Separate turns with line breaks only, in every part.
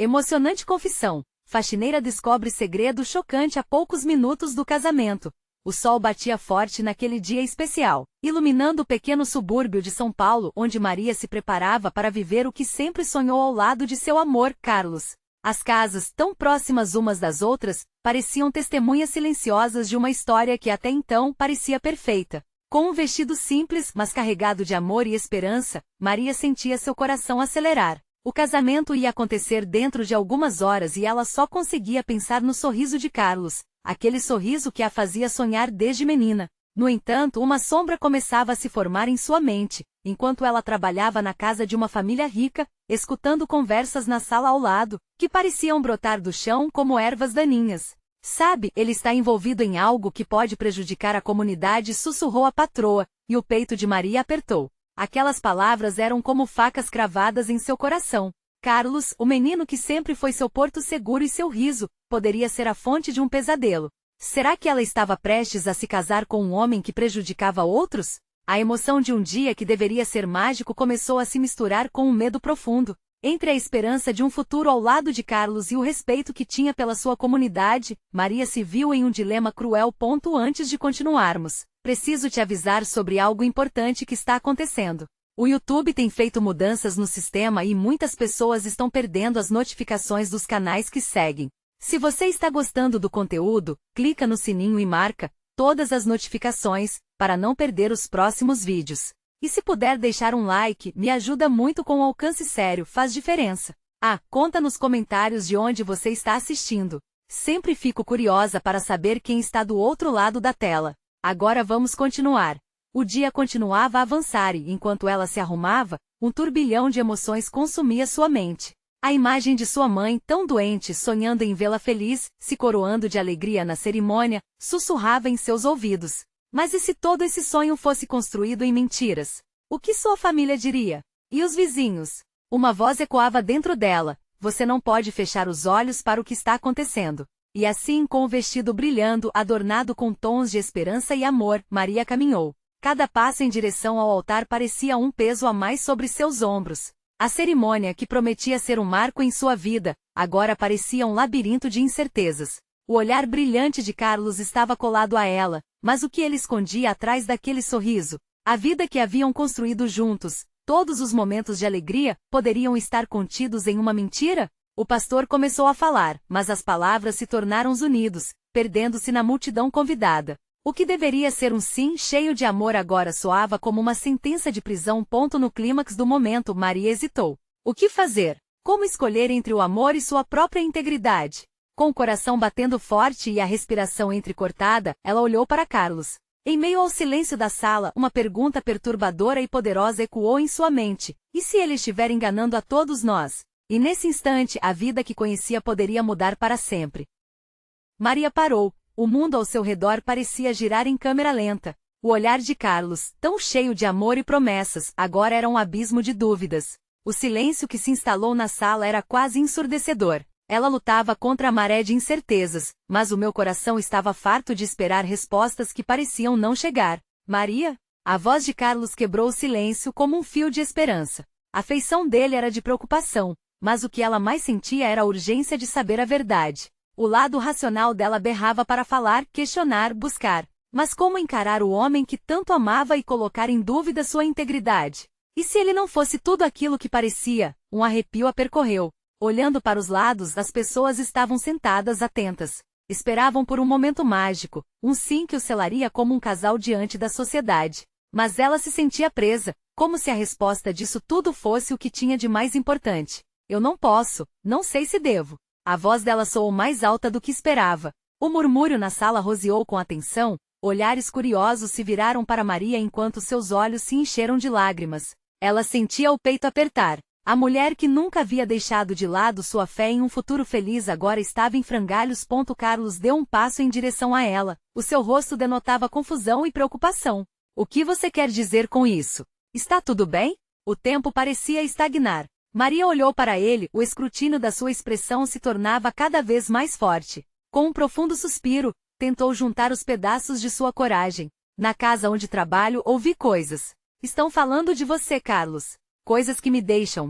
Emocionante confissão. Faxineira descobre segredo chocante a poucos minutos do casamento. O sol batia forte naquele dia especial, iluminando o pequeno subúrbio de São Paulo onde Maria se preparava para viver o que sempre sonhou ao lado de seu amor, Carlos. As casas, tão próximas umas das outras, pareciam testemunhas silenciosas de uma história que até então parecia perfeita. Com um vestido simples, mas carregado de amor e esperança, Maria sentia seu coração acelerar. O casamento ia acontecer dentro de algumas horas e ela só conseguia pensar no sorriso de Carlos, aquele sorriso que a fazia sonhar desde menina. No entanto, uma sombra começava a se formar em sua mente, enquanto ela trabalhava na casa de uma família rica, escutando conversas na sala ao lado, que pareciam brotar do chão como ervas daninhas. Sabe, ele está envolvido em algo que pode prejudicar a comunidade, sussurrou a patroa, e o peito de Maria apertou. Aquelas palavras eram como facas cravadas em seu coração. Carlos, o menino que sempre foi seu porto seguro e seu riso, poderia ser a fonte de um pesadelo. Será que ela estava prestes a se casar com um homem que prejudicava outros? A emoção de um dia que deveria ser mágico começou a se misturar com um medo profundo. Entre a esperança de um futuro ao lado de Carlos e o respeito que tinha pela sua comunidade, Maria se viu em um dilema cruel. Antes de continuarmos, preciso te avisar sobre algo importante que está acontecendo. O YouTube tem feito mudanças no sistema e muitas pessoas estão perdendo as notificações dos canais que seguem. Se você está gostando do conteúdo, clica no sininho e marca todas as notificações, para não perder os próximos vídeos. E se puder deixar um like, me ajuda muito com o alcance, sério, faz diferença. Conta nos comentários de onde você está assistindo. Sempre fico curiosa para saber quem está do outro lado da tela. Agora vamos continuar. O dia continuava a avançar e, enquanto ela se arrumava, um turbilhão de emoções consumia sua mente. A imagem de sua mãe, tão doente, sonhando em vê-la feliz, se coroando de alegria na cerimônia, sussurrava em seus ouvidos. Mas e se todo esse sonho fosse construído em mentiras? O que sua família diria? E os vizinhos? Uma voz ecoava dentro dela: você não pode fechar os olhos para o que está acontecendo. E assim, com o vestido brilhando, adornado com tons de esperança e amor, Maria caminhou. Cada passo em direção ao altar parecia um peso a mais sobre seus ombros. A cerimônia, que prometia ser um marco em sua vida, agora parecia um labirinto de incertezas. O olhar brilhante de Carlos estava colado a ela, mas o que ele escondia atrás daquele sorriso? A vida que haviam construído juntos, todos os momentos de alegria, poderiam estar contidos em uma mentira? O pastor começou a falar, mas as palavras se tornaram zunidos, perdendo-se na multidão convidada. O que deveria ser um sim cheio de amor agora soava como uma sentença de prisão. No clímax do momento, Maria hesitou. O que fazer? Como escolher entre o amor e sua própria integridade? Com o coração batendo forte e a respiração entrecortada, ela olhou para Carlos. Em meio ao silêncio da sala, uma pergunta perturbadora e poderosa ecoou em sua mente. E se ele estiver enganando a todos nós? E nesse instante, a vida que conhecia poderia mudar para sempre. Maria parou. O mundo ao seu redor parecia girar em câmera lenta. O olhar de Carlos, tão cheio de amor e promessas, agora era um abismo de dúvidas. O silêncio que se instalou na sala era quase ensurdecedor. Ela lutava contra a maré de incertezas, mas o meu coração estava farto de esperar respostas que pareciam não chegar. Maria? A voz de Carlos quebrou o silêncio como um fio de esperança. A feição dele era de preocupação, mas o que ela mais sentia era a urgência de saber a verdade. O lado racional dela berrava para falar, questionar, buscar. Mas como encarar o homem que tanto amava e colocar em dúvida sua integridade? E se ele não fosse tudo aquilo que parecia? Um arrepio a percorreu. Olhando para os lados, as pessoas estavam sentadas atentas. Esperavam por um momento mágico, um sim que o selaria como um casal diante da sociedade. Mas ela se sentia presa, como se a resposta disso tudo fosse o que tinha de mais importante. Eu não posso, não sei se devo. A voz dela soou mais alta do que esperava. O murmúrio na sala roseou com atenção, olhares curiosos se viraram para Maria enquanto seus olhos se encheram de lágrimas. Ela sentia o peito apertar. A mulher que nunca havia deixado de lado sua fé em um futuro feliz agora estava em frangalhos. Carlos deu um passo em direção a ela. O seu rosto denotava confusão e preocupação. O que você quer dizer com isso? Está tudo bem? O tempo parecia estagnar. Maria olhou para ele, o escrutínio da sua expressão se tornava cada vez mais forte. Com um profundo suspiro, tentou juntar os pedaços de sua coragem. Na casa onde trabalho ouvi coisas. Estão falando de você, Carlos. Coisas que me deixam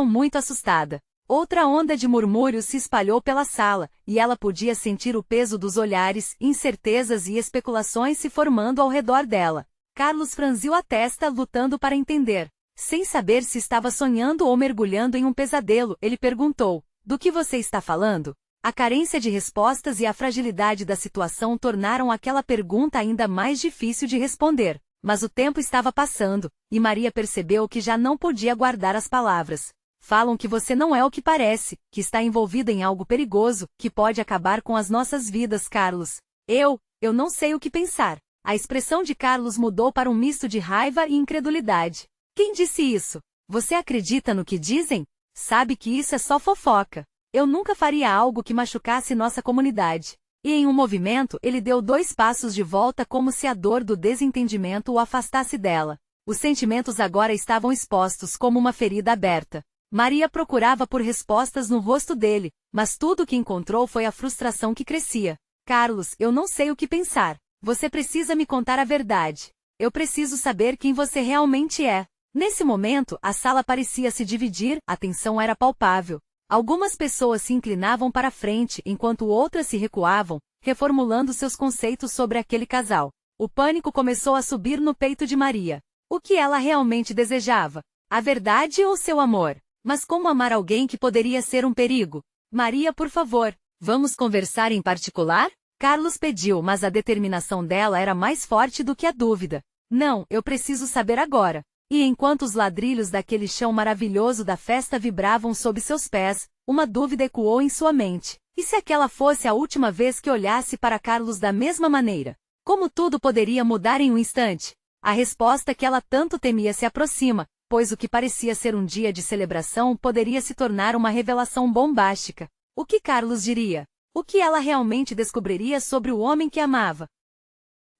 muito assustada. Outra onda de murmúrios se espalhou pela sala, e ela podia sentir o peso dos olhares, incertezas e especulações se formando ao redor dela. Carlos franziu a testa, lutando para entender. Sem saber se estava sonhando ou mergulhando em um pesadelo, ele perguntou: "Do que você está falando?" A carência de respostas e a fragilidade da situação tornaram aquela pergunta ainda mais difícil de responder. Mas o tempo estava passando, e Maria percebeu que já não podia guardar as palavras. "Falam que você não é o que parece, que está envolvida em algo perigoso, que pode acabar com as nossas vidas, Carlos." Eu não sei o que pensar." A expressão de Carlos mudou para um misto de raiva e incredulidade. "Quem disse isso? Você acredita no que dizem? Sabe que isso é só fofoca. Eu nunca faria algo que machucasse nossa comunidade." E em um movimento ele deu 2 passos de volta como se a dor do desentendimento o afastasse dela. Os sentimentos agora estavam expostos como uma ferida aberta. Maria procurava por respostas no rosto dele, mas tudo o que encontrou foi a frustração que crescia. "Carlos, eu não sei o que pensar. Você precisa me contar a verdade. Eu preciso saber quem você realmente é." Nesse momento, a sala parecia se dividir, a tensão era palpável. Algumas pessoas se inclinavam para a frente enquanto outras se recuavam, reformulando seus conceitos sobre aquele casal. O pânico começou a subir no peito de Maria. O que ela realmente desejava? A verdade ou seu amor? Mas como amar alguém que poderia ser um perigo? "Maria, por favor, vamos conversar em particular?" Carlos pediu, mas a determinação dela era mais forte do que a dúvida. "Não, eu preciso saber agora." E enquanto os ladrilhos daquele chão maravilhoso da festa vibravam sob seus pés, uma dúvida ecoou em sua mente. E se aquela fosse a última vez que olhasse para Carlos da mesma maneira? Como tudo poderia mudar em um instante? A resposta que ela tanto temia se aproxima, pois o que parecia ser um dia de celebração poderia se tornar uma revelação bombástica. O que Carlos diria? O que ela realmente descobriria sobre o homem que amava?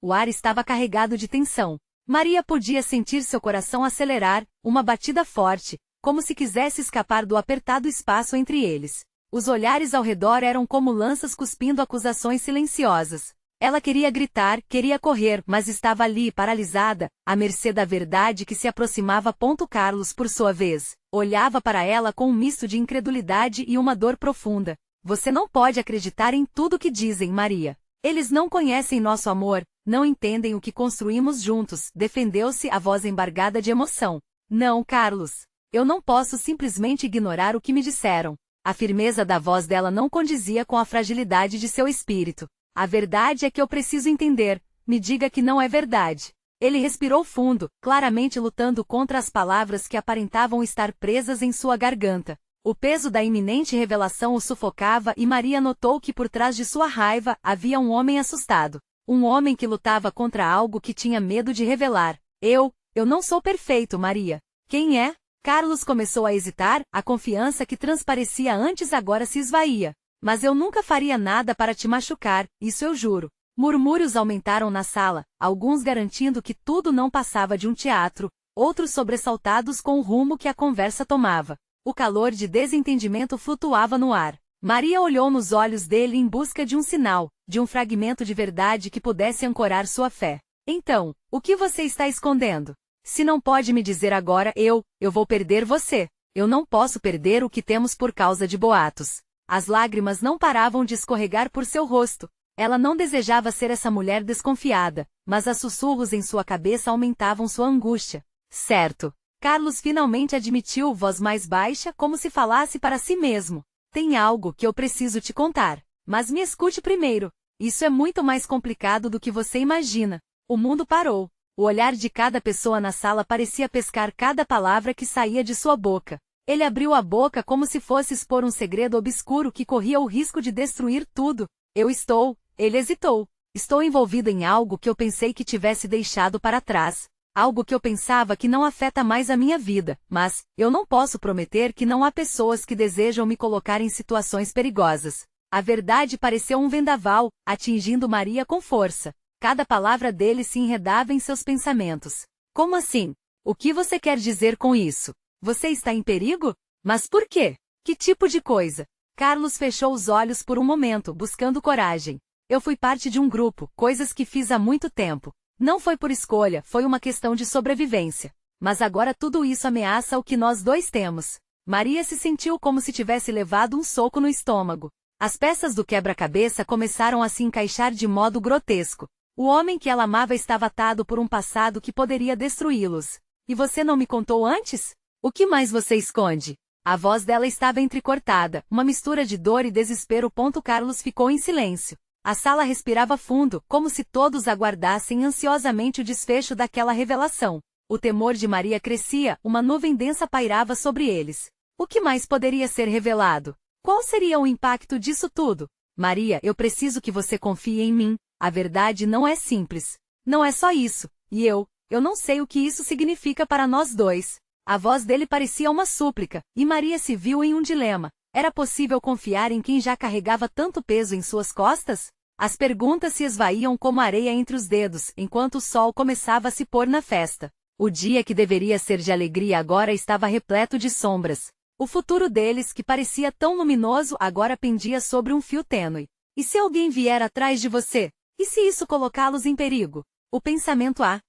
O ar estava carregado de tensão. Maria podia sentir seu coração acelerar, uma batida forte, como se quisesse escapar do apertado espaço entre eles. Os olhares ao redor eram como lanças cuspindo acusações silenciosas. Ela queria gritar, queria correr, mas estava ali, paralisada, à mercê da verdade que se aproximava. Carlos, por sua vez, olhava para ela com um misto de incredulidade e uma dor profunda. "Você não pode acreditar em tudo que dizem, Maria. Eles não conhecem nosso amor, não entendem o que construímos juntos", defendeu-se a voz embargada de emoção. "Não, Carlos. Eu não posso simplesmente ignorar o que me disseram." A firmeza da voz dela não condizia com a fragilidade de seu espírito. "A verdade é que eu preciso entender. Me diga que não é verdade." Ele respirou fundo, claramente lutando contra as palavras que aparentavam estar presas em sua garganta. O peso da iminente revelação o sufocava e Maria notou que por trás de sua raiva havia um homem assustado. Um homem que lutava contra algo que tinha medo de revelar. Eu não sou perfeito, Maria." "Quem é?" Carlos começou a hesitar, a confiança que transparecia antes agora se esvaía. "Mas eu nunca faria nada para te machucar, isso eu juro." Murmúrios aumentaram na sala, alguns garantindo que tudo não passava de um teatro, outros sobressaltados com o rumo que a conversa tomava. O calor de desentendimento flutuava no ar. Maria olhou nos olhos dele em busca de um sinal, de um fragmento de verdade que pudesse ancorar sua fé. "Então, o que você está escondendo? Se não pode me dizer agora, eu vou perder você. Eu não posso perder o que temos por causa de boatos." As lágrimas não paravam de escorregar por seu rosto. Ela não desejava ser essa mulher desconfiada, mas as sussurros em sua cabeça aumentavam sua angústia. "Certo." Carlos finalmente admitiu, voz mais baixa, como se falasse para si mesmo. "Tem algo que eu preciso te contar. Mas me escute primeiro. Isso é muito mais complicado do que você imagina." O mundo parou. O olhar de cada pessoa na sala parecia pescar cada palavra que saía de sua boca. Ele abriu a boca como se fosse expor um segredo obscuro que corria o risco de destruir tudo. Ele hesitou. "Estou envolvido em algo que eu pensei que tivesse deixado para trás. Algo que eu pensava que não afeta mais a minha vida, mas eu não posso prometer que não há pessoas que desejam me colocar em situações perigosas." A verdade pareceu um vendaval, atingindo Maria com força. Cada palavra dele se enredava em seus pensamentos. "Como assim? O que você quer dizer com isso? Você está em perigo? Mas por quê? Que tipo de coisa?" Carlos fechou os olhos por um momento, buscando coragem. "Eu fui parte de um grupo, coisas que fiz há muito tempo. Não foi por escolha, foi uma questão de sobrevivência. Mas agora tudo isso ameaça o que nós dois temos." Maria se sentiu como se tivesse levado um soco no estômago. As peças do quebra-cabeça começaram a se encaixar de modo grotesco. O homem que ela amava estava atado por um passado que poderia destruí-los. E você não me contou antes? O que mais você esconde? A voz dela estava entrecortada, uma mistura de dor e desespero. Carlos ficou em silêncio. A sala respirava fundo, como se todos aguardassem ansiosamente o desfecho daquela revelação. O temor de Maria crescia, uma nuvem densa pairava sobre eles. O que mais poderia ser revelado? Qual seria o impacto disso tudo? Maria, eu preciso que você confie em mim. A verdade não é simples. Não é só isso. E eu não sei o que isso significa para nós dois. A voz dele parecia uma súplica, e Maria se viu em um dilema. Era possível confiar em quem já carregava tanto peso em suas costas? As perguntas se esvaíam como areia entre os dedos, enquanto o sol começava a se pôr na festa. O dia que deveria ser de alegria agora estava repleto de sombras. O futuro deles, que parecia tão luminoso, agora pendia sobre um fio tênue. E se alguém vier atrás de você? E se isso colocá-los em perigo? O pensamento a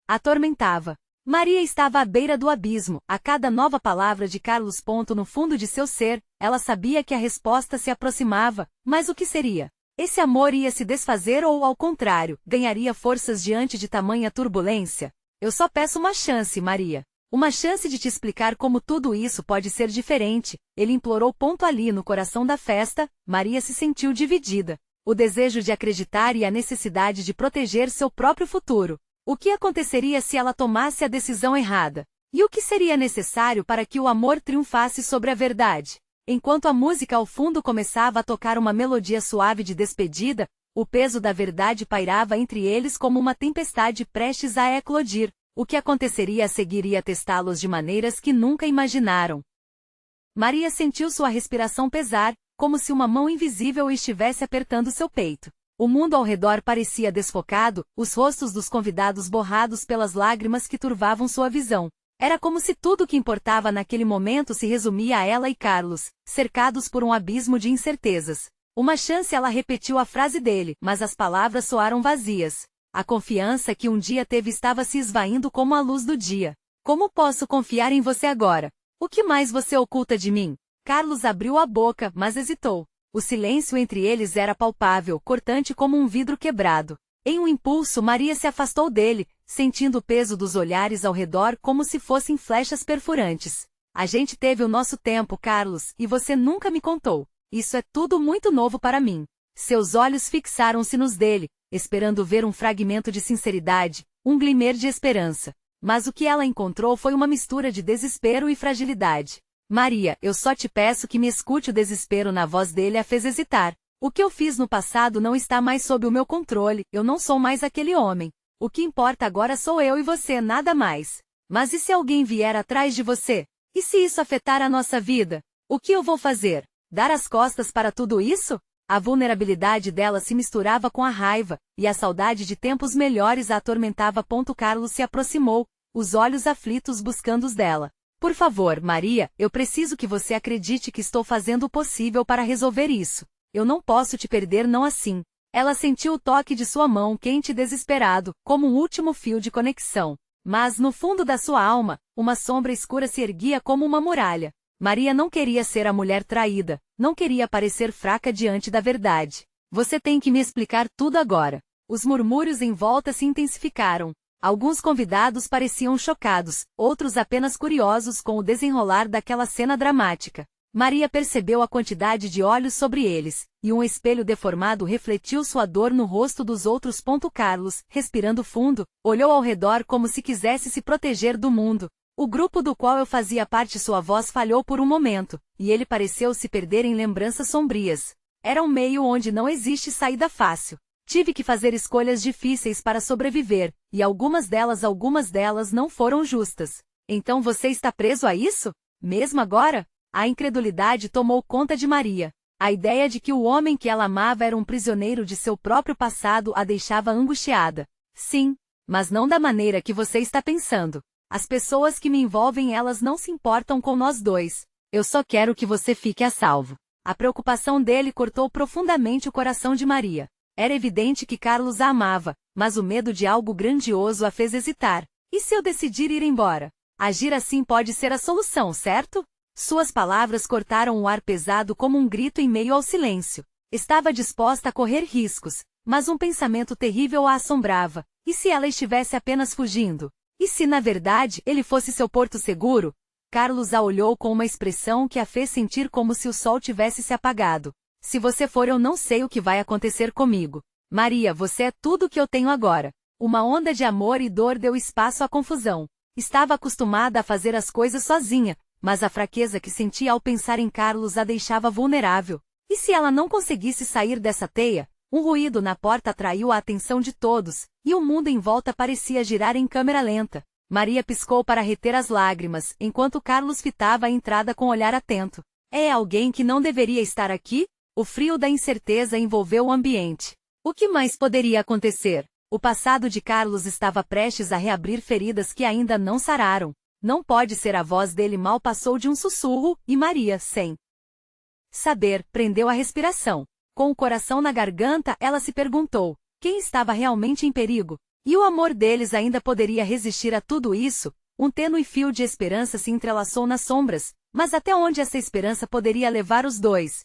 atormentava. Maria estava à beira do abismo. A cada nova palavra de Carlos. No fundo de seu ser, ela sabia que a resposta se aproximava, mas o que seria? Esse amor ia se desfazer ou, ao contrário, ganharia forças diante de tamanha turbulência? Eu só peço uma chance, Maria. Uma chance de te explicar como tudo isso pode ser diferente, ele implorou. Ali no coração da festa, Maria se sentiu dividida. O desejo de acreditar e a necessidade de proteger seu próprio futuro. O que aconteceria se ela tomasse a decisão errada? E o que seria necessário para que o amor triunfasse sobre a verdade? Enquanto a música ao fundo começava a tocar uma melodia suave de despedida, o peso da verdade pairava entre eles como uma tempestade prestes a eclodir. O que aconteceria a seguir ia testá-los de maneiras que nunca imaginaram. Maria sentiu sua respiração pesar, como se uma mão invisível estivesse apertando seu peito. O mundo ao redor parecia desfocado, os rostos dos convidados borrados pelas lágrimas que turvavam sua visão. Era como se tudo o que importava naquele momento se resumia a ela e Carlos, cercados por um abismo de incertezas. Uma chance. Ela repetiu a frase dele, mas as palavras soaram vazias. A confiança que um dia teve estava se esvaindo como a luz do dia. Como posso confiar em você agora? O que mais você oculta de mim? Carlos abriu a boca, mas hesitou. O silêncio entre eles era palpável, cortante como um vidro quebrado. Em um impulso, Maria se afastou dele, sentindo o peso dos olhares ao redor como se fossem flechas perfurantes. A gente teve o nosso tempo, Carlos, e você nunca me contou. Isso é tudo muito novo para mim. Seus olhos fixaram-se nos dele, esperando ver um fragmento de sinceridade, um glimer de esperança. Mas o que ela encontrou foi uma mistura de desespero e fragilidade. Maria, eu só te peço que me escute. O desespero na voz dele a fez hesitar. O que eu fiz no passado não está mais sob o meu controle, eu não sou mais aquele homem. O que importa agora sou eu e você, nada mais. Mas e se alguém vier atrás de você? E se isso afetar a nossa vida? O que eu vou fazer? Dar as costas para tudo isso? A vulnerabilidade dela se misturava com a raiva, e a saudade de tempos melhores a atormentava. Carlos se aproximou, os olhos aflitos buscando os dela. Por favor, Maria, eu preciso que você acredite que estou fazendo o possível para resolver isso. Eu não posso te perder não assim. Ela sentiu o toque de sua mão quente e desesperado, como um último fio de conexão. Mas no fundo da sua alma, uma sombra escura se erguia como uma muralha. Maria não queria ser a mulher traída, não queria parecer fraca diante da verdade. Você tem que me explicar tudo agora. Os murmúrios em volta se intensificaram. Alguns convidados pareciam chocados, outros apenas curiosos com o desenrolar daquela cena dramática. Maria percebeu a quantidade de olhos sobre eles, e um espelho deformado refletiu sua dor no rosto dos outros. Carlos, respirando fundo, olhou ao redor como se quisesse se proteger do mundo. O grupo do qual eu fazia parte. Sua voz falhou por um momento, e ele pareceu se perder em lembranças sombrias. Era um meio onde não existe saída fácil. Tive que fazer escolhas difíceis para sobreviver, e algumas delas não foram justas. Então você está preso a isso? Mesmo agora? A incredulidade tomou conta de Maria. A ideia de que o homem que ela amava era um prisioneiro de seu próprio passado a deixava angustiada. Sim, mas não da maneira que você está pensando. As pessoas que me envolvem, elas não se importam com nós dois. Eu só quero que você fique a salvo. A preocupação dele cortou profundamente o coração de Maria. Era evidente que Carlos a amava, mas o medo de algo grandioso a fez hesitar. E se eu decidir ir embora? Agir assim pode ser a solução, certo? Suas palavras cortaram o ar pesado como um grito em meio ao silêncio. Estava disposta a correr riscos, mas um pensamento terrível a assombrava. E se ela estivesse apenas fugindo? E se, na verdade, ele fosse seu porto seguro? Carlos a olhou com uma expressão que a fez sentir como se o sol tivesse se apagado. Se você for, eu não sei o que vai acontecer comigo. Maria, você é tudo o que eu tenho agora. Uma onda de amor e dor deu espaço à confusão. Estava acostumada a fazer as coisas sozinha, mas a fraqueza que sentia ao pensar em Carlos a deixava vulnerável. E se ela não conseguisse sair dessa teia? Um ruído na porta atraiu a atenção de todos, e o mundo em volta parecia girar em câmera lenta. Maria piscou para reter as lágrimas, enquanto Carlos fitava a entrada com olhar atento. É alguém que não deveria estar aqui? O frio da incerteza envolveu o ambiente. O que mais poderia acontecer? O passado de Carlos estava prestes a reabrir feridas que ainda não sararam. Não pode ser, a voz dele mal passou de um sussurro, e Maria, sem saber, prendeu a respiração. Com o coração na garganta, ela se perguntou: quem estava realmente em perigo? E o amor deles ainda poderia resistir a tudo isso? Um tênue fio de esperança se entrelaçou nas sombras, mas até onde essa esperança poderia levar os dois?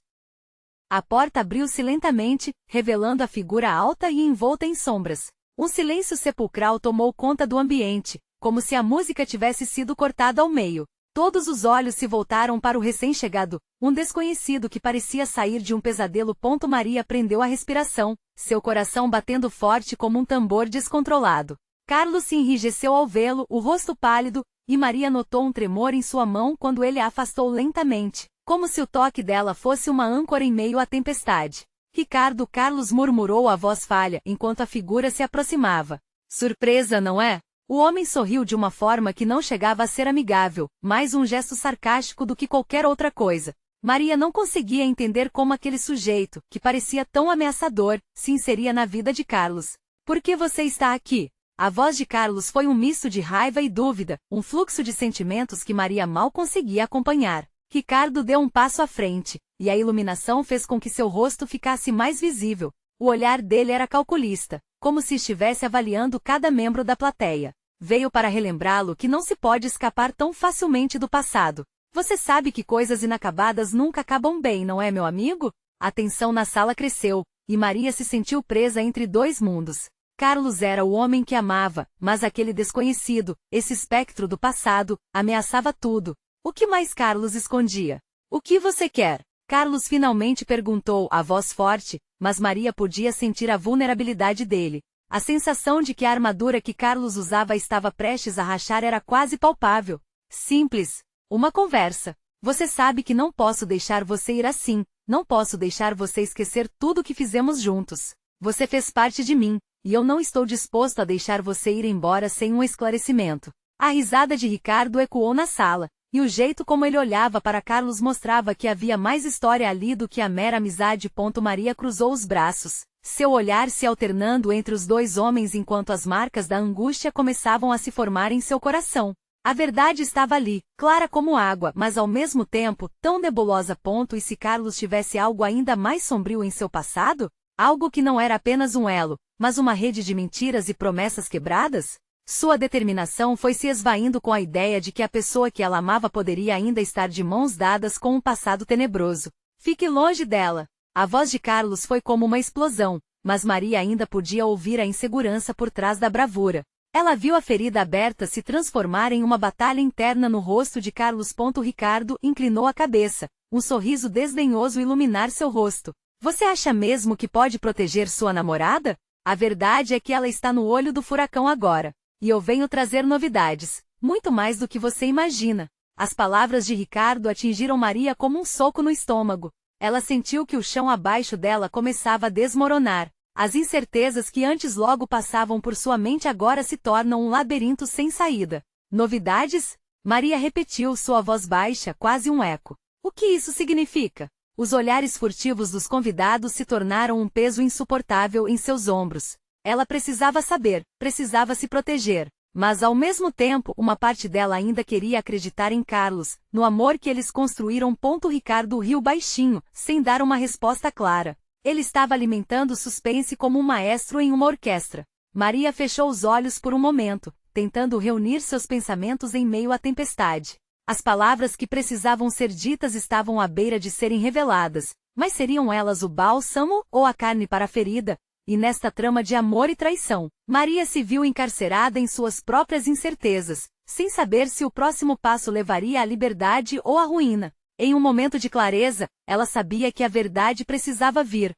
A porta abriu-se lentamente, revelando a figura alta e envolta em sombras. Um silêncio sepulcral tomou conta do ambiente, como se a música tivesse sido cortada ao meio. Todos os olhos se voltaram para o recém-chegado, um desconhecido que parecia sair de um pesadelo. Maria prendeu a respiração, seu coração batendo forte como um tambor descontrolado. Carlos se enrijeceu ao vê-lo, o rosto pálido, e Maria notou um tremor em sua mão quando ele a afastou lentamente, como se o toque dela fosse uma âncora em meio à tempestade. Ricardo, Carlos murmurou a voz falha enquanto a figura se aproximava. Surpresa, não é? O homem sorriu de uma forma que não chegava a ser amigável, mais um gesto sarcástico do que qualquer outra coisa. Maria não conseguia entender como aquele sujeito, que parecia tão ameaçador, se inseria na vida de Carlos. Por que você está aqui? A voz de Carlos foi um misto de raiva e dúvida, um fluxo de sentimentos que Maria mal conseguia acompanhar. Ricardo deu um passo à frente, e a iluminação fez com que seu rosto ficasse mais visível. O olhar dele era calculista, como se estivesse avaliando cada membro da plateia. Veio para relembrá-lo que não se pode escapar tão facilmente do passado. Você sabe que coisas inacabadas nunca acabam bem, não é, meu amigo? A tensão na sala cresceu, e Maria se sentiu presa entre dois mundos. Carlos era o homem que amava, mas aquele desconhecido, esse espectro do passado, ameaçava tudo. O que mais Carlos escondia? O que você quer? Carlos finalmente perguntou, a voz forte, mas Maria podia sentir a vulnerabilidade dele. A sensação de que a armadura que Carlos usava estava prestes a rachar era quase palpável. Simples. Uma conversa. Você sabe que não posso deixar você ir assim, não posso deixar você esquecer tudo que fizemos juntos. Você fez parte de mim, e eu não estou disposto a deixar você ir embora sem um esclarecimento. A risada de Ricardo ecoou na sala, e o jeito como ele olhava para Carlos mostrava que havia mais história ali do que a mera amizade. Maria cruzou os braços, seu olhar se alternando entre os dois homens enquanto as marcas da angústia começavam a se formar em seu coração. A verdade estava ali, clara como água, mas ao mesmo tempo, tão nebulosa. E se Carlos tivesse algo ainda mais sombrio em seu passado? Algo que não era apenas um elo, mas uma rede de mentiras e promessas quebradas? Sua determinação foi se esvaindo com a ideia de que a pessoa que ela amava poderia ainda estar de mãos dadas com um passado tenebroso. Fique longe dela. A voz de Carlos foi como uma explosão, mas Maria ainda podia ouvir a insegurança por trás da bravura. Ela viu a ferida aberta se transformar em uma batalha interna no rosto de Carlos. Ricardo inclinou a cabeça, um sorriso desdenhoso iluminar seu rosto. Você acha mesmo que pode proteger sua namorada? A verdade é que ela está no olho do furacão agora. E eu venho trazer novidades, muito mais do que você imagina. As palavras de Ricardo atingiram Maria como um soco no estômago. Ela sentiu que o chão abaixo dela começava a desmoronar. As incertezas que antes logo passavam por sua mente agora se tornam um labirinto sem saída. Novidades? Maria repetiu, sua voz baixa, quase um eco. O que isso significa? Os olhares furtivos dos convidados se tornaram um peso insuportável em seus ombros. Ela precisava saber, precisava se proteger. Mas ao mesmo tempo, uma parte dela ainda queria acreditar em Carlos, no amor que eles construíram. Ricardo riu baixinho, sem dar uma resposta clara. Ele estava alimentando suspense como um maestro em uma orquestra. Maria fechou os olhos por um momento, tentando reunir seus pensamentos em meio à tempestade. As palavras que precisavam ser ditas estavam à beira de serem reveladas, mas seriam elas o bálsamo ou a carne para a ferida? E nesta trama de amor e traição, Maria se viu encarcerada em suas próprias incertezas, sem saber se o próximo passo levaria à liberdade ou à ruína. Em um momento de clareza, ela sabia que a verdade precisava vir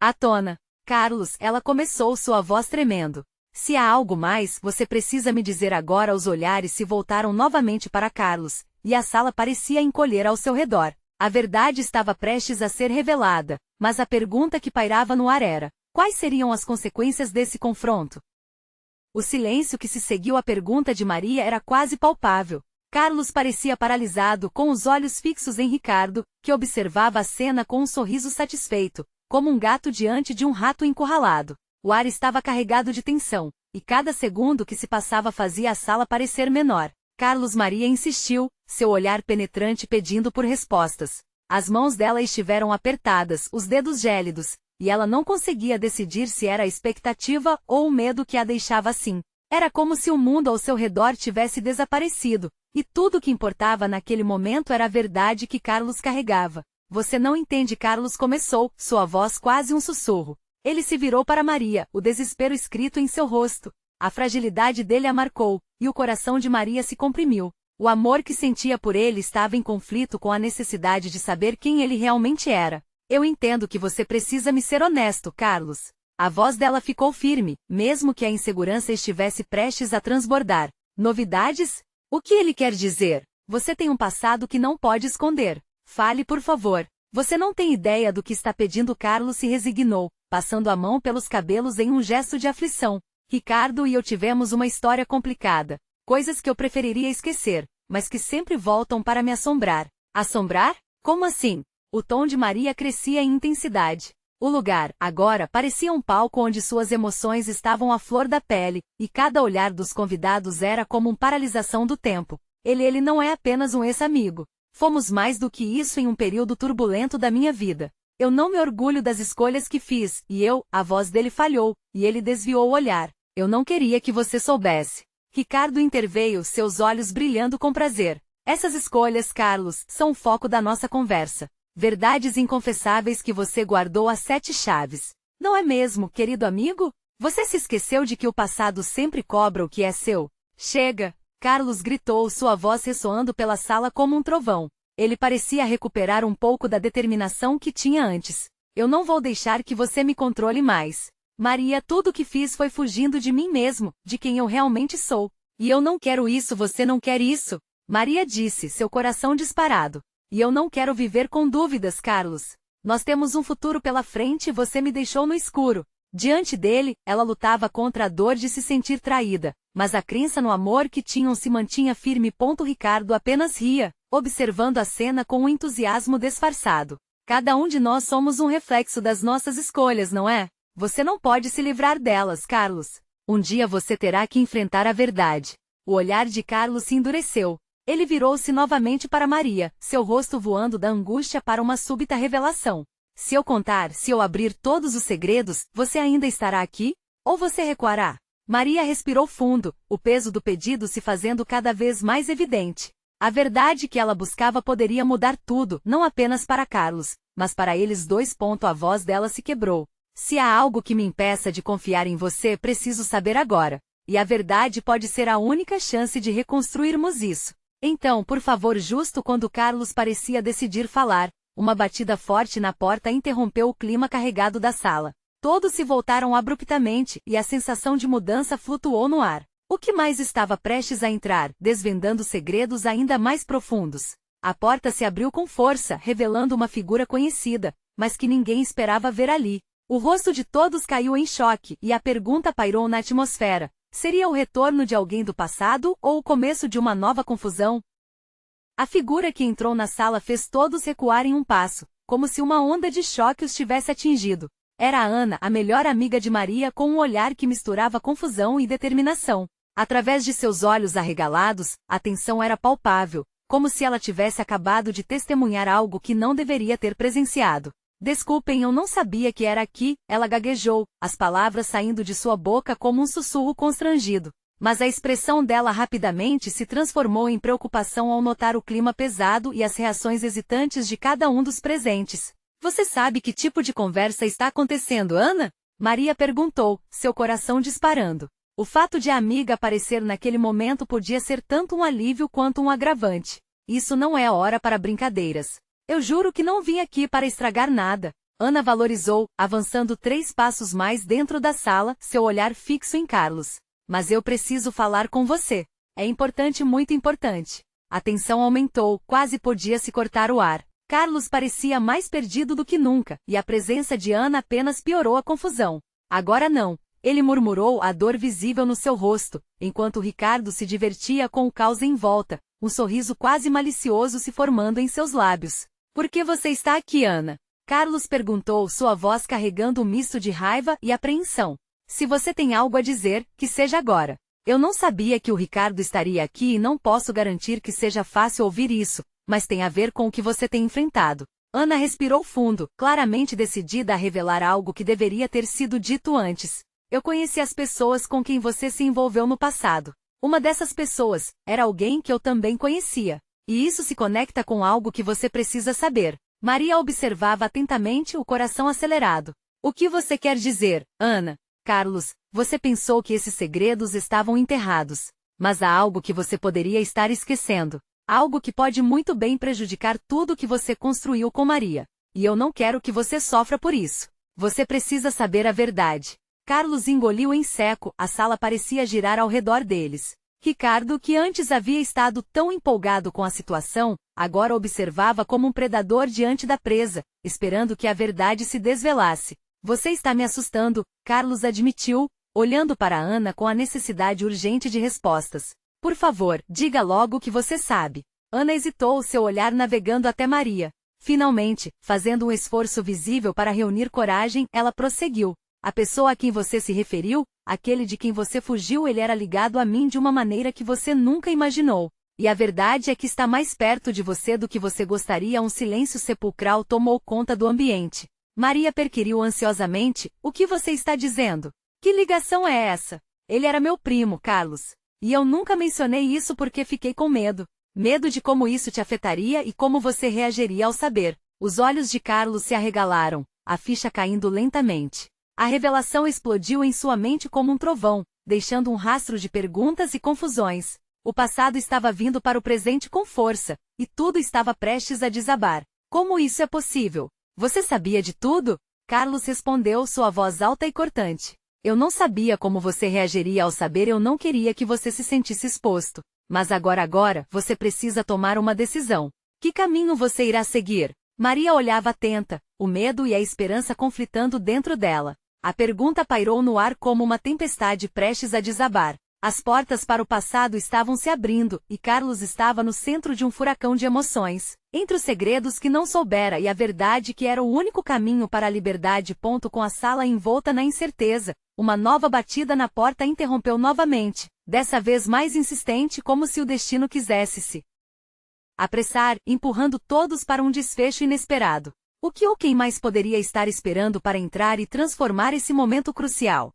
à tona. Carlos, ela começou, sua voz tremendo. Se há algo mais, você precisa me dizer agora. Os olhares se voltaram novamente para Carlos, e a sala parecia encolher ao seu redor. A verdade estava prestes a ser revelada, mas a pergunta que pairava no ar era: quais seriam as consequências desse confronto? O silêncio que se seguiu à pergunta de Maria era quase palpável. Carlos parecia paralisado, com os olhos fixos em Ricardo, que observava a cena com um sorriso satisfeito, como um gato diante de um rato encurralado. O ar estava carregado de tensão, e cada segundo que se passava fazia a sala parecer menor. Carlos. Maria insistiu, seu olhar penetrante pedindo por respostas. As mãos dela estiveram apertadas, os dedos gélidos, e ela não conseguia decidir se era a expectativa ou o medo que a deixava assim. Era como se o mundo ao seu redor tivesse desaparecido, e tudo o que importava naquele momento era a verdade que Carlos carregava. Você não entende. Carlos começou, sua voz quase um sussurro. Ele se virou para Maria, o desespero escrito em seu rosto. A fragilidade dele a marcou, e o coração de Maria se comprimiu. O amor que sentia por ele estava em conflito com a necessidade de saber quem ele realmente era. Eu entendo que você precisa me ser honesto, Carlos. A voz dela ficou firme, mesmo que a insegurança estivesse prestes a transbordar. Novidades? O que ele quer dizer? Você tem um passado que não pode esconder. Fale, por favor. Você não tem ideia do que está pedindo. Carlos se resignou, passando a mão pelos cabelos em um gesto de aflição. Ricardo e eu tivemos uma história complicada. Coisas que eu preferiria esquecer, mas que sempre voltam para me assombrar. Assombrar? Como assim? O tom de Maria crescia em intensidade. O lugar, agora, parecia um palco onde suas emoções estavam à flor da pele, e cada olhar dos convidados era como uma paralisação do tempo. Ele não é apenas um ex-amigo. Fomos mais do que isso em um período turbulento da minha vida. Eu não me orgulho das escolhas que fiz, a voz dele falhou, e ele desviou o olhar. Eu não queria que você soubesse. Ricardo interveio, seus olhos brilhando com prazer. Essas escolhas, Carlos, são o foco da nossa conversa. Verdades inconfessáveis que você guardou às 7 chaves. Não é mesmo, querido amigo? Você se esqueceu de que o passado sempre cobra o que é seu? Chega! Carlos gritou, sua voz ressoando pela sala como um trovão. Ele parecia recuperar um pouco da determinação que tinha antes. Eu não vou deixar que você me controle mais. Maria, tudo o que fiz foi fugindo de mim mesmo, de quem eu realmente sou. E eu não quero isso. Você não quer isso? Maria disse, seu coração disparado. E eu não quero viver com dúvidas, Carlos. Nós temos um futuro pela frente e você me deixou no escuro. Diante dele, ela lutava contra a dor de se sentir traída, mas a crença no amor que tinham se mantinha firme. Ricardo apenas ria, observando a cena com um entusiasmo disfarçado. Cada um de nós somos um reflexo das nossas escolhas, não é? Você não pode se livrar delas, Carlos. Um dia você terá que enfrentar a verdade. O olhar de Carlos se endureceu. Ele virou-se novamente para Maria, seu rosto voando da angústia para uma súbita revelação. Se eu contar, se eu abrir todos os segredos, você ainda estará aqui? Ou você recuará? Maria respirou fundo, o peso do pedido se fazendo cada vez mais evidente. A verdade que ela buscava poderia mudar tudo, não apenas para Carlos, mas para eles dois. A voz dela se quebrou. Se há algo que me impeça de confiar em você, preciso saber agora. E a verdade pode ser a única chance de reconstruirmos isso. Então, por favor. Justo quando Carlos parecia decidir falar, uma batida forte na porta interrompeu o clima carregado da sala. Todos se voltaram abruptamente, e a sensação de mudança flutuou no ar. O que mais estava prestes a entrar, desvendando segredos ainda mais profundos? A porta se abriu com força, revelando uma figura conhecida, mas que ninguém esperava ver ali. O rosto de todos caiu em choque, e a pergunta pairou na atmosfera. Seria o retorno de alguém do passado, ou o começo de uma nova confusão? A figura que entrou na sala fez todos recuarem um passo, como se uma onda de choque os tivesse atingido. Era a Ana, a melhor amiga de Maria, com um olhar que misturava confusão e determinação. Através de seus olhos arregalados, a tensão era palpável, como se ela tivesse acabado de testemunhar algo que não deveria ter presenciado. Desculpem, eu não sabia que era aqui, ela gaguejou, as palavras saindo de sua boca como um sussurro constrangido. Mas a expressão dela rapidamente se transformou em preocupação ao notar o clima pesado e as reações hesitantes de cada um dos presentes. Você sabe que tipo de conversa está acontecendo, Ana? Maria perguntou, seu coração disparando. O fato de a amiga aparecer naquele momento podia ser tanto um alívio quanto um agravante. Isso não é hora para brincadeiras. Eu juro que não vim aqui para estragar nada. Ana valorizou, avançando 3 passos mais dentro da sala, seu olhar fixo em Carlos. Mas eu preciso falar com você. É importante, muito importante. A tensão aumentou, quase podia-se cortar o ar. Carlos parecia mais perdido do que nunca, e a presença de Ana apenas piorou a confusão. Agora não, ele murmurou, a dor visível no seu rosto, enquanto Ricardo se divertia com o caos em volta, um sorriso quase malicioso se formando em seus lábios. Por que você está aqui, Ana? Carlos perguntou, sua voz carregando um misto de raiva e apreensão. Se você tem algo a dizer, que seja agora. Eu não sabia que o Ricardo estaria aqui e não posso garantir que seja fácil ouvir isso, mas tem a ver com o que você tem enfrentado. Ana respirou fundo, claramente decidida a revelar algo que deveria ter sido dito antes. Eu conheci as pessoas com quem você se envolveu no passado. Uma dessas pessoas era alguém que eu também conhecia. E isso se conecta com algo que você precisa saber. Maria observava atentamente, o coração acelerado. O que você quer dizer, Ana? Carlos, você pensou que esses segredos estavam enterrados. Mas há algo que você poderia estar esquecendo. Algo que pode muito bem prejudicar tudo que você construiu com Maria. E eu não quero que você sofra por isso. Você precisa saber a verdade. Carlos engoliu em seco, a sala parecia girar ao redor deles. Ricardo, que antes havia estado tão empolgado com a situação, agora observava como um predador diante da presa, esperando que a verdade se desvelasse. Você está me assustando, Carlos admitiu, olhando para Ana com a necessidade urgente de respostas. Por favor, diga logo o que você sabe. Ana hesitou, seu olhar navegando até Maria. Finalmente, fazendo um esforço visível para reunir coragem, ela prosseguiu. A pessoa a quem você se referiu, aquele de quem você fugiu, ele era ligado a mim de uma maneira que você nunca imaginou. E a verdade é que está mais perto de você do que você gostaria. Um silêncio sepulcral tomou conta do ambiente. Maria perquiriu ansiosamente, o que você está dizendo? Que ligação é essa? Ele era meu primo, Carlos. E eu nunca mencionei isso porque fiquei com medo. Medo de como isso te afetaria e como você reagiria ao saber. Os olhos de Carlos se arregalaram, a ficha caindo lentamente. A revelação explodiu em sua mente como um trovão, deixando um rastro de perguntas e confusões. O passado estava vindo para o presente com força, e tudo estava prestes a desabar. Como isso é possível? Você sabia de tudo? Carlos respondeu, sua voz alta e cortante. Eu não sabia como você reagiria ao saber, eu não queria que você se sentisse exposto. Mas agora, você precisa tomar uma decisão. Que caminho você irá seguir? Maria olhava atenta, o medo e a esperança conflitando dentro dela. A pergunta pairou no ar como uma tempestade prestes a desabar. As portas para o passado estavam se abrindo, e Carlos estava no centro de um furacão de emoções. Entre os segredos que não soubera e a verdade que era o único caminho para a liberdade. Com a sala envolta na incerteza, uma nova batida na porta interrompeu novamente, dessa vez mais insistente, como se o destino quisesse se apressar, empurrando todos para um desfecho inesperado. O que ou quem mais poderia estar esperando para entrar e transformar esse momento crucial?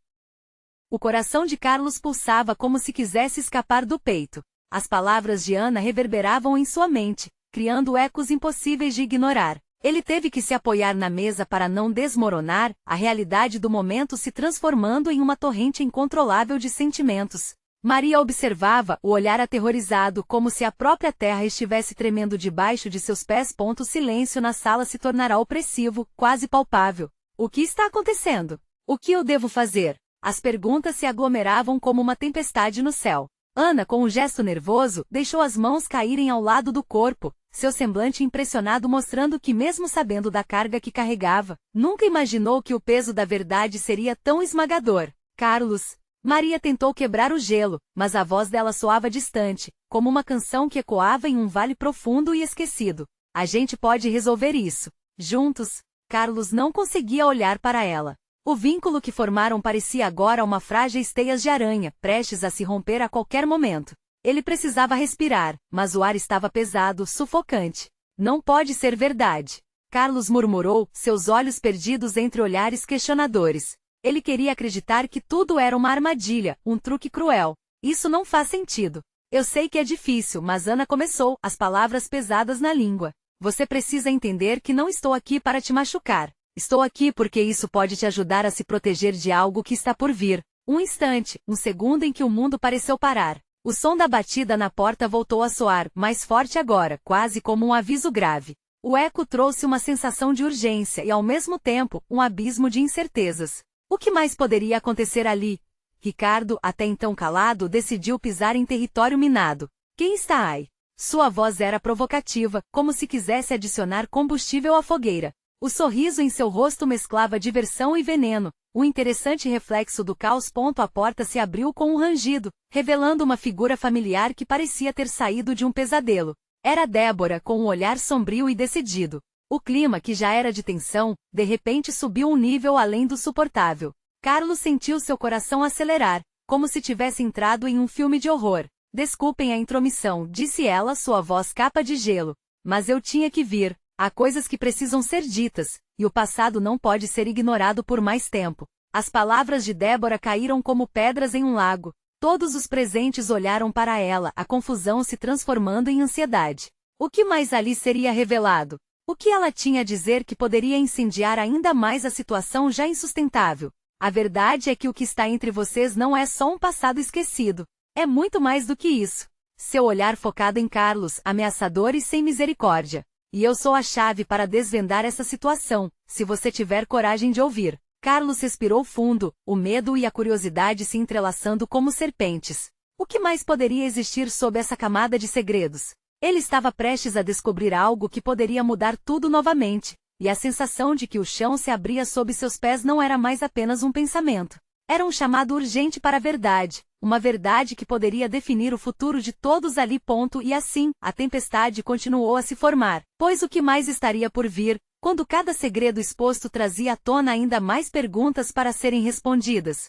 O coração de Carlos pulsava como se quisesse escapar do peito. As palavras de Ana reverberavam em sua mente, criando ecos impossíveis de ignorar. Ele teve que se apoiar na mesa para não desmoronar, a realidade do momento se transformando em uma torrente incontrolável de sentimentos. Maria observava, o olhar aterrorizado, como se a própria terra estivesse tremendo debaixo de seus pés. O silêncio na sala se tornará opressivo, quase palpável. O que está acontecendo? O que eu devo fazer? As perguntas se aglomeravam como uma tempestade no céu. Ana, com um gesto nervoso, deixou as mãos caírem ao lado do corpo, seu semblante impressionado mostrando que, mesmo sabendo da carga que carregava, nunca imaginou que o peso da verdade seria tão esmagador. Carlos. Maria tentou quebrar o gelo, mas a voz dela soava distante, como uma canção que ecoava em um vale profundo e esquecido. A gente pode resolver isso. Juntos. Carlos não conseguia olhar para ela. O vínculo que formaram parecia agora uma frágil teias de aranha, prestes a se romper a qualquer momento. Ele precisava respirar, mas o ar estava pesado, sufocante. Não pode ser verdade. Carlos murmurou, seus olhos perdidos entre olhares questionadores. Ele queria acreditar que tudo era uma armadilha, um truque cruel. Isso não faz sentido. Eu sei que é difícil, mas Ana começou, as palavras pesadas na língua. Você precisa entender que não estou aqui para te machucar. Estou aqui porque isso pode te ajudar a se proteger de algo que está por vir. Um instante, um segundo em que o mundo pareceu parar. O som da batida na porta voltou a soar, mais forte agora, quase como um aviso grave. O eco trouxe uma sensação de urgência e, ao mesmo tempo, um abismo de incertezas. O que mais poderia acontecer ali? Ricardo, até então calado, decidiu pisar em território minado. Quem está aí? Sua voz era provocativa, como se quisesse adicionar combustível à fogueira. O sorriso em seu rosto mesclava diversão e veneno, um interessante reflexo do caos. A porta se abriu com um rangido, revelando uma figura familiar que parecia ter saído de um pesadelo. Era Débora, com um olhar sombrio e decidido. O clima, que já era de tensão, de repente subiu um nível além do suportável. Carlos sentiu seu coração acelerar, como se tivesse entrado em um filme de horror. Desculpem a intromissão, disse ela, sua voz capa de gelo. Mas eu tinha que vir. Há coisas que precisam ser ditas, e o passado não pode ser ignorado por mais tempo. As palavras de Débora caíram como pedras em um lago. Todos os presentes olharam para ela, a confusão se transformando em ansiedade. O que mais ali seria revelado? O que ela tinha a dizer que poderia incendiar ainda mais a situação já insustentável? A verdade é que o que está entre vocês não é só um passado esquecido. É muito mais do que isso. Seu olhar focado em Carlos, ameaçador e sem misericórdia. E eu sou a chave para desvendar essa situação, se você tiver coragem de ouvir. Carlos respirou fundo, o medo e a curiosidade se entrelaçando como serpentes. O que mais poderia existir sob essa camada de segredos? Ele estava prestes a descobrir algo que poderia mudar tudo novamente, e a sensação de que o chão se abria sob seus pés não era mais apenas um pensamento. Era um chamado urgente para a verdade, uma verdade que poderia definir o futuro de todos ali. E assim, a tempestade continuou a se formar, pois o que mais estaria por vir, quando cada segredo exposto trazia à tona ainda mais perguntas para serem respondidas.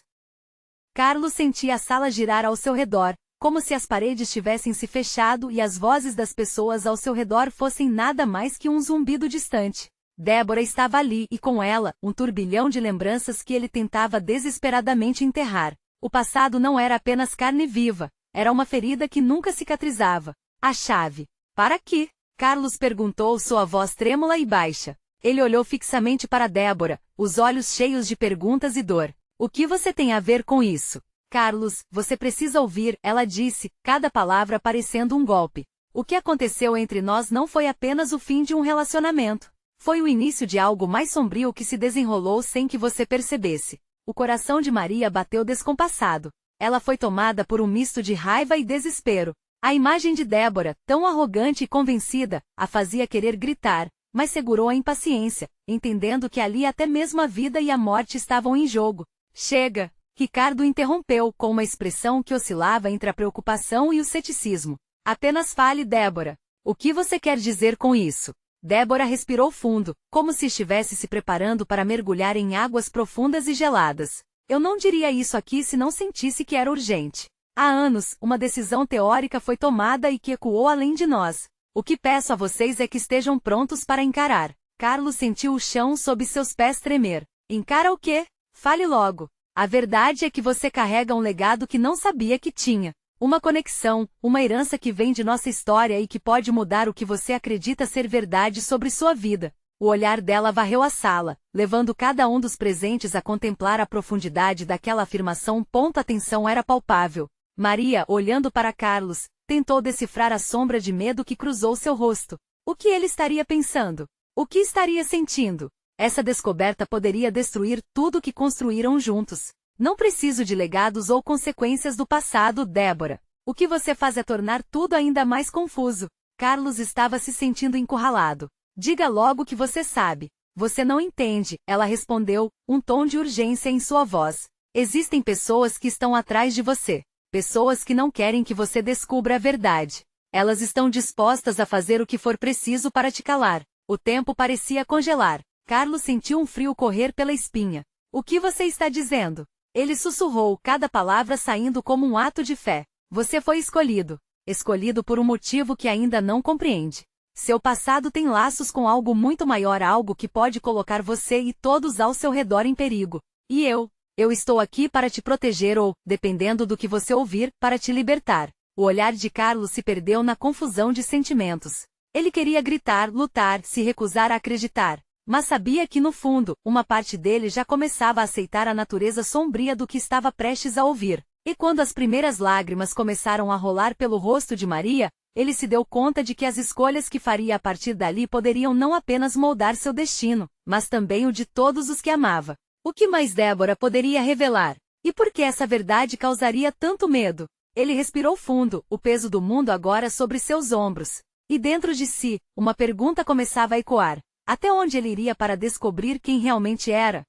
Carlos sentia a sala girar ao seu redor, como se as paredes tivessem se fechado e as vozes das pessoas ao seu redor fossem nada mais que um zumbido distante. Débora estava ali e com ela, um turbilhão de lembranças que ele tentava desesperadamente enterrar. O passado não era apenas carne viva, era uma ferida que nunca cicatrizava. A chave. Para quê? Carlos perguntou, sua voz trêmula e baixa. Ele olhou fixamente para Débora, os olhos cheios de perguntas e dor. O que você tem a ver com isso? Carlos, você precisa ouvir, ela disse, cada palavra parecendo um golpe. O que aconteceu entre nós não foi apenas o fim de um relacionamento. Foi o início de algo mais sombrio que se desenrolou sem que você percebesse. O coração de Maria bateu descompassado. Ela foi tomada por um misto de raiva e desespero. A imagem de Débora, tão arrogante e convencida, a fazia querer gritar, mas segurou a impaciência, entendendo que ali até mesmo a vida e a morte estavam em jogo. Chega! Ricardo interrompeu, com uma expressão que oscilava entre a preocupação e o ceticismo. Apenas fale, Débora. O que você quer dizer com isso? Débora respirou fundo, como se estivesse se preparando para mergulhar em águas profundas e geladas. Eu não diria isso aqui se não sentisse que era urgente. Há anos, uma decisão teórica foi tomada e que ecoou além de nós. O que peço a vocês é que estejam prontos para encarar. Carlos sentiu o chão sob seus pés tremer. Encara o quê? Fale logo. A verdade é que você carrega um legado que não sabia que tinha. Uma conexão, uma herança que vem de nossa história e que pode mudar o que você acredita ser verdade sobre sua vida. O olhar dela varreu a sala, levando cada um dos presentes a contemplar a profundidade daquela afirmação. A tensão era palpável. Maria, olhando para Carlos, tentou decifrar a sombra de medo que cruzou seu rosto. O que ele estaria pensando? O que estaria sentindo? Essa descoberta poderia destruir tudo que construíram juntos. Não preciso de legados ou consequências do passado, Débora. O que você faz é tornar tudo ainda mais confuso. Carlos estava se sentindo encurralado. Diga logo o que você sabe. Você não entende, ela respondeu, um tom de urgência em sua voz. Existem pessoas que estão atrás de você. Pessoas que não querem que você descubra a verdade. Elas estão dispostas a fazer o que for preciso para te calar. O tempo parecia congelar. Carlos sentiu um frio correr pela espinha. O que você está dizendo? Ele sussurrou, cada palavra saindo como um ato de fé. Você foi escolhido. Escolhido por um motivo que ainda não compreende. Seu passado tem laços com algo muito maior, algo que pode colocar você e todos ao seu redor em perigo. E eu Eu estou aqui para te proteger ou, dependendo do que você ouvir, para te libertar. O olhar de Carlos se perdeu na confusão de sentimentos. Ele queria gritar, lutar, se recusar a acreditar. Mas sabia que no fundo, uma parte dele já começava a aceitar a natureza sombria do que estava prestes a ouvir. E quando as primeiras lágrimas começaram a rolar pelo rosto de Maria, ele se deu conta de que as escolhas que faria a partir dali poderiam não apenas moldar seu destino, mas também o de todos os que amava. O que mais Débora poderia revelar? E por que essa verdade causaria tanto medo? Ele respirou fundo, o peso do mundo agora sobre seus ombros. E dentro de si, uma pergunta começava a ecoar. Até onde ele iria para descobrir quem realmente era?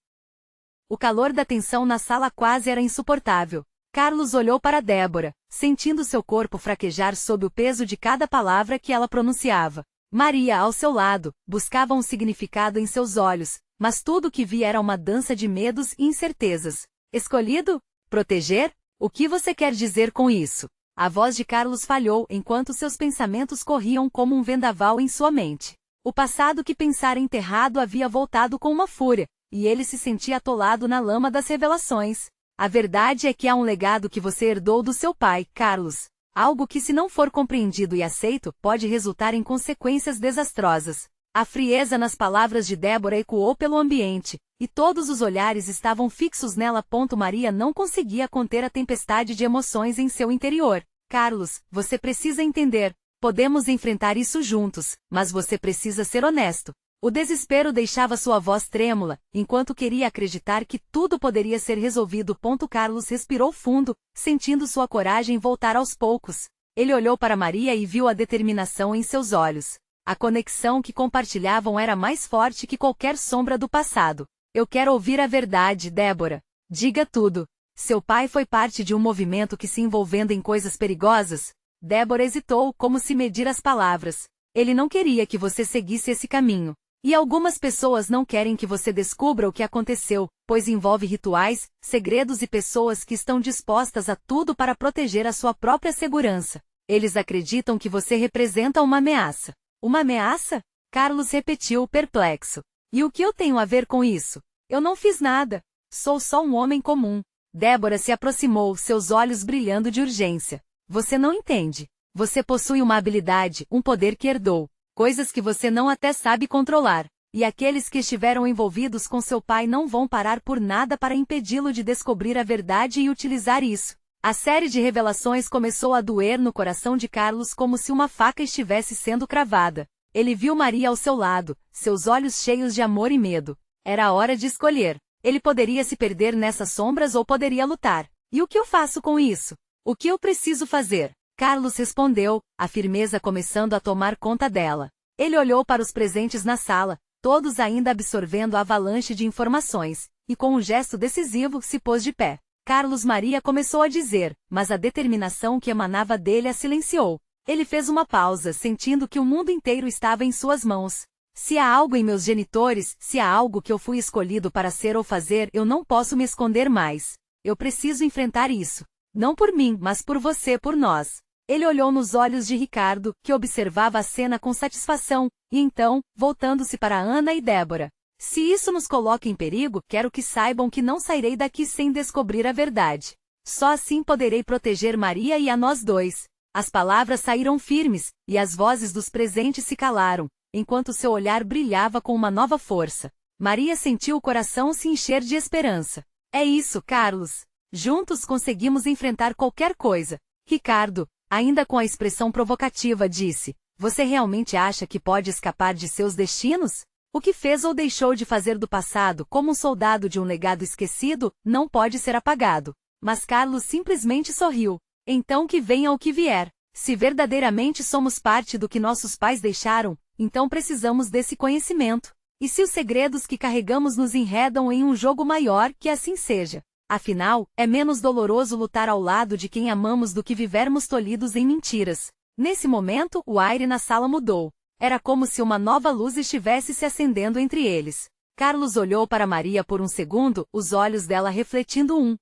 O calor da tensão na sala quase era insuportável. Carlos olhou para Débora, sentindo seu corpo fraquejar sob o peso de cada palavra que ela pronunciava. Maria, ao seu lado, buscava um significado em seus olhos, mas tudo o que via era uma dança de medos e incertezas. Escolhido? Proteger? O que você quer dizer com isso? A voz de Carlos falhou enquanto seus pensamentos corriam como um vendaval em sua mente. O passado que pensara enterrado havia voltado com uma fúria, e ele se sentia atolado na lama das revelações. A verdade é que há um legado que você herdou do seu pai, Carlos. Algo que, se não for compreendido e aceito, pode resultar em consequências desastrosas. A frieza nas palavras de Débora ecoou pelo ambiente, e todos os olhares estavam fixos nela. Maria não conseguia conter a tempestade de emoções em seu interior. Carlos, você precisa entender. Podemos enfrentar isso juntos, mas você precisa ser honesto. O desespero deixava sua voz trêmula, enquanto queria acreditar que tudo poderia ser resolvido. Carlos respirou fundo, sentindo sua coragem voltar aos poucos. Ele olhou para Maria e viu a determinação em seus olhos. A conexão que compartilhavam era mais forte que qualquer sombra do passado. Eu quero ouvir a verdade, Débora. Diga tudo. Seu pai foi parte de um movimento que se envolvendo em coisas perigosas? Débora hesitou, como se medir as palavras. Ele não queria que você seguisse esse caminho. E algumas pessoas não querem que você descubra o que aconteceu, pois envolve rituais, segredos e pessoas que estão dispostas a tudo para proteger a sua própria segurança. Eles acreditam que você representa uma ameaça. Uma ameaça? Carlos repetiu, perplexo. E o que eu tenho a ver com isso? Eu não fiz nada. Sou só um homem comum. Débora se aproximou, seus olhos brilhando de urgência. Você não entende. Você possui uma habilidade, um poder que herdou. Coisas que você não até sabe controlar. E aqueles que estiveram envolvidos com seu pai não vão parar por nada para impedi-lo de descobrir a verdade e utilizar isso. A série de revelações começou a doer no coração de Carlos como se uma faca estivesse sendo cravada. Ele viu Maria ao seu lado, seus olhos cheios de amor e medo. Era a hora de escolher. Ele poderia se perder nessas sombras ou poderia lutar. E o que eu faço com isso? O que eu preciso fazer? Carlos respondeu, a firmeza começando a tomar conta dela. Ele olhou para os presentes na sala, todos ainda absorvendo a avalanche de informações, e com um gesto decisivo se pôs de pé. Carlos Maria começou a dizer, mas a determinação que emanava dele a silenciou. Ele fez uma pausa, sentindo que o mundo inteiro estava em suas mãos. Se há algo em meus genitores, se há algo que eu fui escolhido para ser ou fazer, eu não posso me esconder mais. Eu preciso enfrentar isso. Não por mim, mas por você, por nós. Ele olhou nos olhos de Ricardo, que observava a cena com satisfação, e então, voltando-se para Ana e Débora. Se isso nos coloca em perigo, quero que saibam que não sairei daqui sem descobrir a verdade. Só assim poderei proteger Maria e a nós dois. As palavras saíram firmes, e as vozes dos presentes se calaram, enquanto seu olhar brilhava com uma nova força. Maria sentiu o coração se encher de esperança. É isso, Carlos. Juntos conseguimos enfrentar qualquer coisa. Ricardo, ainda com a expressão provocativa, disse, você realmente acha que pode escapar de seus destinos? O que fez ou deixou de fazer do passado como um soldado de um legado esquecido, não pode ser apagado. Mas Carlos simplesmente sorriu. Então que venha o que vier. Se verdadeiramente somos parte do que nossos pais deixaram, então precisamos desse conhecimento. E se os segredos que carregamos nos enredam em um jogo maior, que assim seja. Afinal, é menos doloroso lutar ao lado de quem amamos do que vivermos tolhidos em mentiras. Nesse momento, o aire na sala mudou. Era como se uma nova luz estivesse se acendendo entre eles. Carlos olhou para Maria por um segundo, os olhos dela refletindo um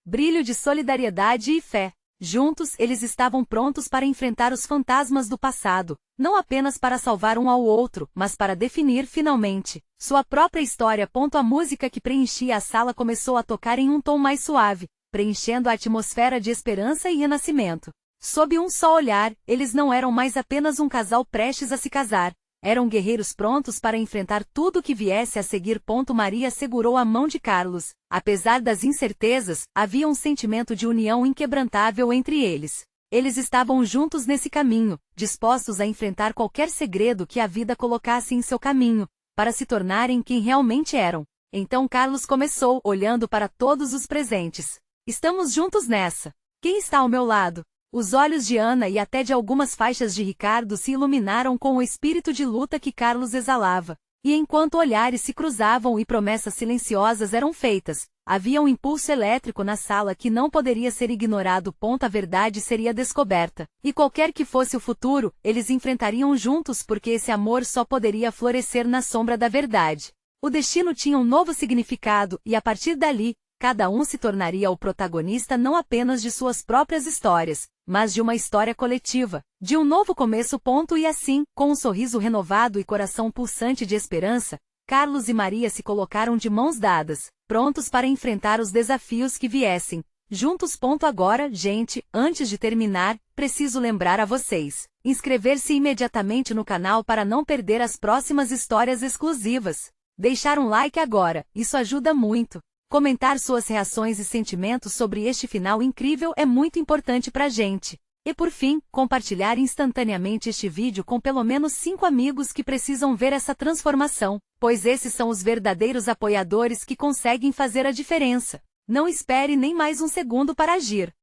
brilho de solidariedade e fé. Juntos, eles estavam prontos para enfrentar os fantasmas do passado, não apenas para salvar um ao outro, mas para definir finalmente sua própria história. A música que preenchia a sala começou a tocar em um tom mais suave, preenchendo a atmosfera de esperança e renascimento. Sob um só olhar, eles não eram mais apenas um casal prestes a se casar. Eram guerreiros prontos para enfrentar tudo o que viesse a seguir. Maria segurou a mão de Carlos. Apesar das incertezas, havia um sentimento de união inquebrantável entre eles. Eles estavam juntos nesse caminho, dispostos a enfrentar qualquer segredo que a vida colocasse em seu caminho, para se tornarem quem realmente eram. Então Carlos começou, olhando para todos os presentes. Estamos juntos nessa. Quem está ao meu lado? Os olhos de Ana e até de algumas faixas de Ricardo se iluminaram com o espírito de luta que Carlos exalava. E enquanto olhares se cruzavam e promessas silenciosas eram feitas, havia um impulso elétrico na sala que não poderia ser ignorado. A verdade seria descoberta. E qualquer que fosse o futuro, eles enfrentariam juntos porque esse amor só poderia florescer na sombra da verdade. O destino tinha um novo significado e a partir dali, cada um se tornaria o protagonista não apenas de suas próprias histórias, mas de uma história coletiva, de um novo começo. E assim, com um sorriso renovado e coração pulsante de esperança, Carlos e Maria se colocaram de mãos dadas, prontos para enfrentar os desafios que viessem. Juntos. Agora, gente, antes de terminar, preciso lembrar a vocês: inscrever-se imediatamente no canal para não perder as próximas histórias exclusivas. Deixar um like agora, isso ajuda muito. Comentar suas reações e sentimentos sobre este final incrível é muito importante pra gente. E por fim, compartilhar instantaneamente este vídeo com pelo menos 5 amigos que precisam ver essa transformação, pois esses são os verdadeiros apoiadores que conseguem fazer a diferença. Não espere nem mais um segundo para agir.